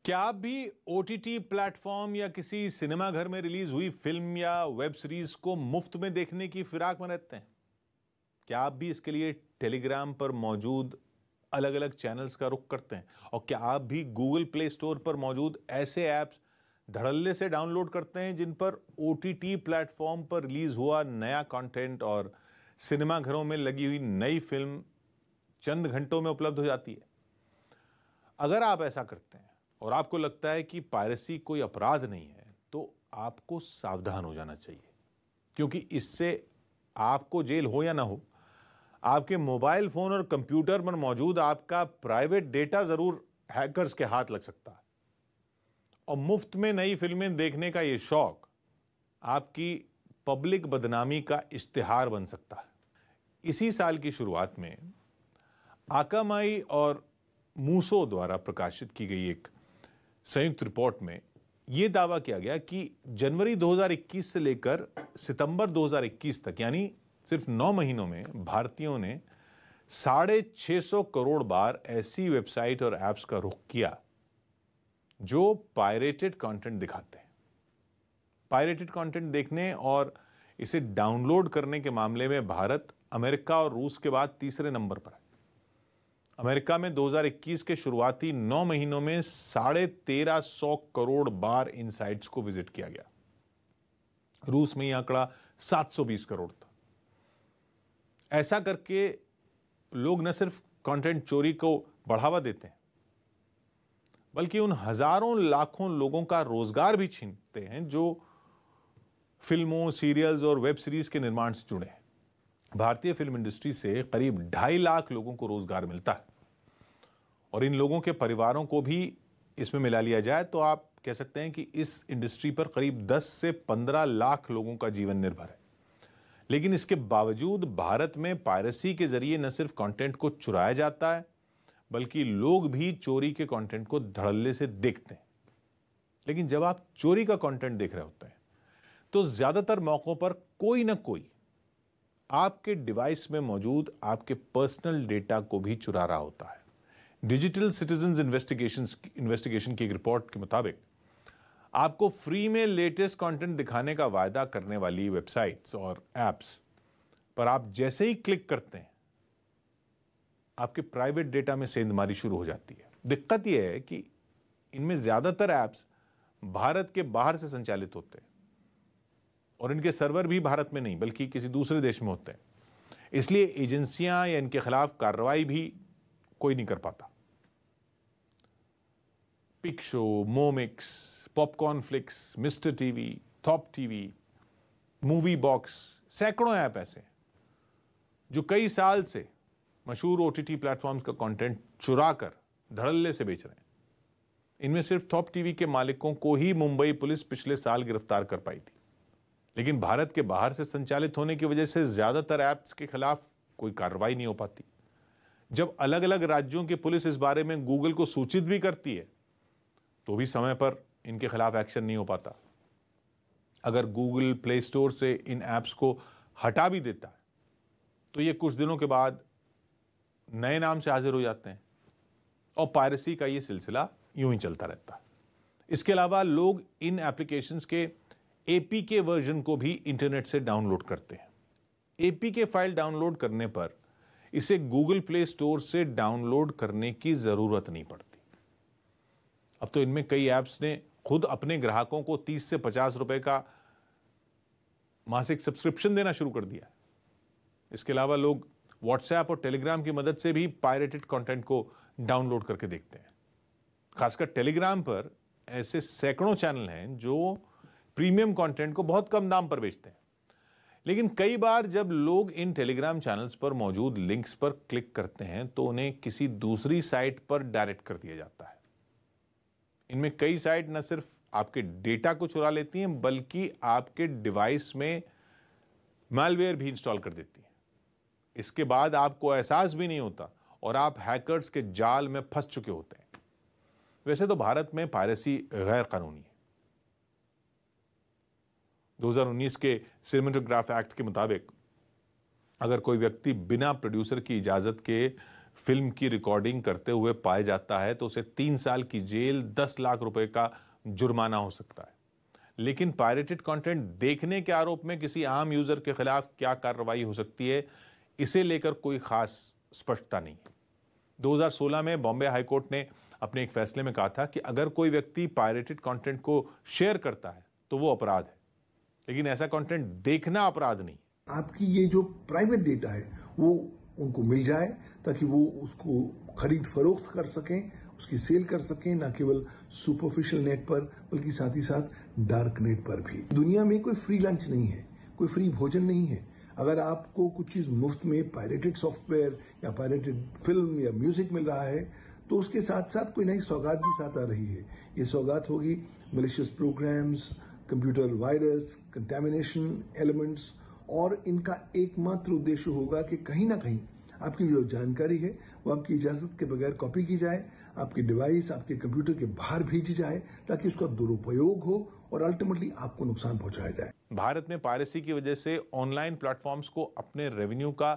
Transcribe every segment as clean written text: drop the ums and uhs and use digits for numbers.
क्या आप भी ओटीटी प्लेटफॉर्म या किसी सिनेमा घर में रिलीज हुई फिल्म या वेब सीरीज को मुफ्त में देखने की फिराक में रहते हैं? क्या आप भी इसके लिए टेलीग्राम पर मौजूद अलग अलग चैनल्स का रुख करते हैं? और क्या आप भी गूगल प्ले स्टोर पर मौजूद ऐसे ऐप्स धड़ल्ले से डाउनलोड करते हैं जिन पर ओटीटी प्लेटफॉर्म पर रिलीज हुआ नया कंटेंट और सिनेमा घरों में लगी हुई नई फिल्म चंद घंटों में उपलब्ध हो जाती है? अगर आप ऐसा करते हैं और आपको लगता है कि पायरेसी कोई अपराध नहीं है, तो आपको सावधान हो जाना चाहिए, क्योंकि इससे आपको जेल हो या ना हो, आपके मोबाइल फोन और कंप्यूटर पर मौजूद आपका प्राइवेट डेटा जरूर हैकर्स के हाथ लग सकता है। और मुफ्त में नई फिल्में देखने का यह शौक आपकी पब्लिक बदनामी का इश्तिहार बन सकता है। इसी साल की शुरुआत में आकामाई और मूसो द्वारा प्रकाशित की गई एक संयुक्त रिपोर्ट में यह दावा किया गया कि जनवरी 2021 से लेकर सितंबर 2021 तक, यानी सिर्फ 9 महीनों में भारतीयों ने 650 करोड़ बार ऐसी वेबसाइट और ऐप्स का रुख किया जो पायरेटेड कंटेंट दिखाते हैं। पायरेटेड कंटेंट देखने और इसे डाउनलोड करने के मामले में भारत अमेरिका और रूस के बाद तीसरे नंबर पर है। अमेरिका में 2021 के शुरुआती 9 महीनों में 1350 करोड़ बार इन साइट्स को विजिट किया गया। रूस में यह आंकड़ा 720 करोड़ था। ऐसा करके लोग न सिर्फ कंटेंट चोरी को बढ़ावा देते हैं, बल्कि उन हजारों लाखों लोगों का रोजगार भी छीनते हैं जो फिल्मों, सीरियल्स और वेब सीरीज के निर्माण से जुड़े हैं। भारतीय फिल्म इंडस्ट्री से करीब 2.5 लाख लोगों को रोजगार मिलता है और इन लोगों के परिवारों को भी इसमें मिला लिया जाए तो आप कह सकते हैं कि इस इंडस्ट्री पर करीब 10 से 15 लाख लोगों का जीवन निर्भर है। लेकिन इसके बावजूद भारत में पायरेसी के जरिए न सिर्फ कंटेंट को चुराया जाता है, बल्कि लोग भी चोरी के कंटेंट को धड़ल्ले से देखते हैं। लेकिन जब आप चोरी का कंटेंट देख रहे होते हैं तो ज्यादातर मौकों पर कोई ना कोई आपके डिवाइस में मौजूद आपके पर्सनल डेटा को भी चुरा रहा होता है। डिजिटल सिटीजन्स इन्वेस्टिगेशन की एक रिपोर्ट के मुताबिक आपको फ्री में लेटेस्ट कंटेंट दिखाने का वायदा करने वाली वेबसाइट्स और एप्स पर आप जैसे ही क्लिक करते हैं, आपके प्राइवेट डेटा में सेंधमारी शुरू हो जाती है। दिक्कत यह है कि इनमें ज्यादातर एप्स भारत के बाहर से संचालित होते हैं और इनके सर्वर भी भारत में नहीं बल्कि किसी दूसरे देश में होते हैं। इसलिए एजेंसियां या इनके खिलाफ कार्रवाई भी कोई नहीं कर पाता। Pikashow, Momix, Popcornflix, mister TV, top TV, movie box, सैकड़ों ऐप ऐसे जो कई साल से मशहूर ओटीटी प्लेटफॉर्म्स का कंटेंट चुरा कर धड़ल्ले से बेच रहे हैं। इनमें सिर्फ टॉप टीवी के मालिकों को ही मुंबई पुलिस पिछले साल गिरफ्तार कर पाई थी। लेकिन भारत के बाहर से संचालित होने की वजह से ज्यादातर ऐप्स के खिलाफ कोई कार्रवाई नहीं हो पाती। जब अलग अलग राज्यों की पुलिस इस बारे में गूगल को सूचित भी करती है तो भी समय पर इनके खिलाफ एक्शन नहीं हो पाता। अगर गूगल प्ले स्टोर से इन ऐप्स को हटा भी देता है तो ये कुछ दिनों के बाद नए नाम से हाजिर हो जाते हैं और पायरेसी का ये सिलसिला यूं ही चलता रहता है। इसके अलावा लोग इन एप्लीकेशंस के एपीके वर्जन को भी इंटरनेट से डाउनलोड करते हैं। एपीके फाइल डाउनलोड करने पर इसे गूगल प्ले स्टोर से डाउनलोड करने की जरूरत नहीं पड़ती। अब तो इनमें कई ऐप्स ने खुद अपने ग्राहकों को 30 से 50 रुपए का मासिक सब्सक्रिप्शन देना शुरू कर दिया है। इसके अलावा लोग व्हाट्सएप और टेलीग्राम की मदद से भी पायरेटेड कंटेंट को डाउनलोड करके देखते हैं। खासकर टेलीग्राम पर ऐसे सैकड़ों चैनल हैं जो प्रीमियम कंटेंट को बहुत कम दाम पर बेचते हैं। लेकिन कई बार जब लोग इन टेलीग्राम चैनल्स पर मौजूद लिंक्स पर क्लिक करते हैं तो उन्हें किसी दूसरी साइट पर डायरेक्ट कर दिया जाता है। इनमें कई साइट न सिर्फ आपके डेटा को चुरा लेती हैं बल्कि आपके डिवाइस में मैलवेयर भी इंस्टॉल कर देती हैं। इसके बाद आपको एहसास भी नहीं होता और आप हैकर्स के जाल में फंस चुके होते हैं। वैसे तो भारत में पायरेसी गैर कानूनी है। 2019 के सिनेमेटोग्राफ एक्ट के मुताबिक अगर कोई व्यक्ति बिना प्रोड्यूसर की इजाजत के फिल्म की रिकॉर्डिंग करते हुए पाया जाता है तो उसे 3 साल की जेल, 10 लाख रुपए का जुर्माना हो सकता है। लेकिन पायरेटेड कंटेंट देखने के आरोप में किसी आम यूजर के खिलाफ क्या कार्रवाई हो सकती है, इसे लेकर कोई खास स्पष्टता नहीं है। 2016 में बॉम्बे हाईकोर्ट ने अपने एक फैसले में कहा था कि अगर कोई व्यक्ति पायरेटेड कंटेंट को शेयर करता है तो वो अपराध है, लेकिन ऐसा कंटेंट देखना अपराध नहीं। आपकी ये जो प्राइवेट डेटा है वो उनको मिल जाए ताकि वो उसको खरीद फरोख्त कर सकें, उसकी सेल कर सकें, ना केवल सुपरफिशियल नेट पर बल्कि साथ ही साथ डार्क नेट पर भी। दुनिया में कोई फ्री लंच नहीं है, कोई फ्री भोजन नहीं है। अगर आपको कुछ चीज मुफ्त में पायरेटेड सॉफ्टवेयर या पायरेटेड फिल्म या म्यूजिक मिल रहा है तो उसके साथ साथ कोई नई सौगात भी साथ आ रही है। ये सौगात होगी malicious programs, computer virus, contamination elements, और इनका एकमात्र उद्देश्य होगा कि कहीं ना कहीं आपकी जो जानकारी है वो आपकी इजाजत के बगैर कॉपी की जाए, आपकी डिवाइस आपके कंप्यूटर के बाहर भेजी जाए ताकि उसका दुरुपयोग हो और अल्टीमेटली आपको नुकसान पहुंचाया जाए। भारत में पायरेसी की वजह से ऑनलाइन प्लेटफॉर्म्स को अपने रेवेन्यू का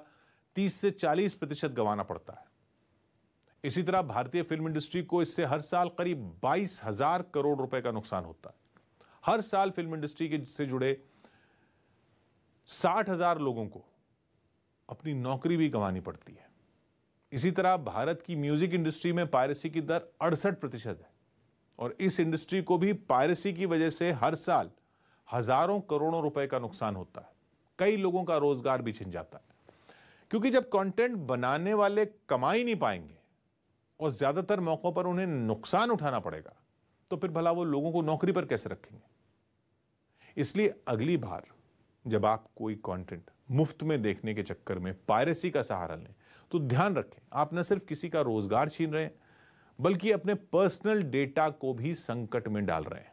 30 से 40% गंवाना पड़ता है। इसी तरह भारतीय फिल्म इंडस्ट्री को इससे हर साल करीब 22,000 करोड़ रुपए का नुकसान होता है। हर साल फिल्म इंडस्ट्री से जुड़े 60,000 लोगों को अपनी नौकरी भी गंवानी पड़ती है। इसी तरह भारत की म्यूजिक इंडस्ट्री में पायरेसी की दर 68% है और इस इंडस्ट्री को भी पायरेसी की वजह से हर साल हजारों करोड़ों रुपए का नुकसान होता है। कई लोगों का रोजगार भी छिन जाता है, क्योंकि जब कंटेंट बनाने वाले कमा ही नहीं पाएंगे और ज्यादातर मौकों पर उन्हें नुकसान उठाना पड़ेगा तो फिर भला वो लोगों को नौकरी पर कैसे रखेंगे। इसलिए अगली बार जब आप कोई कंटेंट मुफ्त में देखने के चक्कर में पायरेसी का सहारा लें तो ध्यान रखें, आप न सिर्फ किसी का रोजगार छीन रहे हैं बल्कि अपने पर्सनल डेटा को भी संकट में डाल रहे हैं।